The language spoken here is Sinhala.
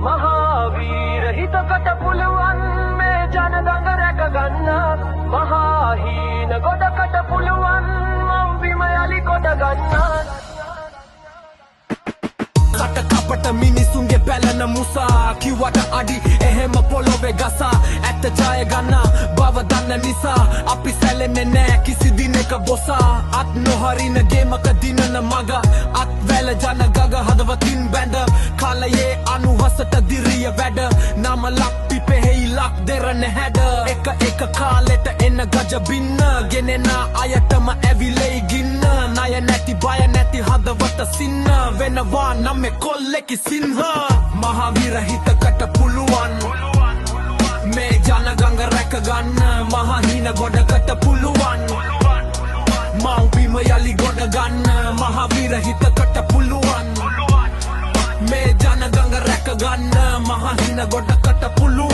මහාවීර හිතකට පුළුවන් මේ ජනගඟ රැක ගන්න මහාහීන ගොඩකට පුළුවන් මම්බිම යලි කොට ගන්න කට කපට මිනිසුන්ගේ පැලන මුසා කිව්වට අඩි එහෙම පොළොවේ ගසා ඇත්ත ජය ගන්න බව දන්න නිසා අපි සැලෙන්නේ නෑ කිසි දිනක බොසා අත් නොහරින ගේමක දිනන මග අත් වැල ජන ගග හදවතින් බැඳ කාලයේ අනුහසට දිරිය වැඩ නම ලක් පිපෙහි ලක් දෙරන හැඩ එක කාලෙට එන්න ගජ බින්න ගෙනෙන අයටම ඇවිලෙයි ගින්න ණය නැති බය නැති හදවත සින්න වෙනවා නම් කොල්ලෙකි සින්හ මහාවීර හිතකට පුළුවන් මේ ජනගඟ රැක ගන්න මහහීන ගොඩකට පුළුවන් මව්බිම යලි ගොඩ ගන්න මහාවීර හිතකට පුළුවන් මේ ජනගඟ රැක ගන්න මහහීන ගොඩකට පුළුවන්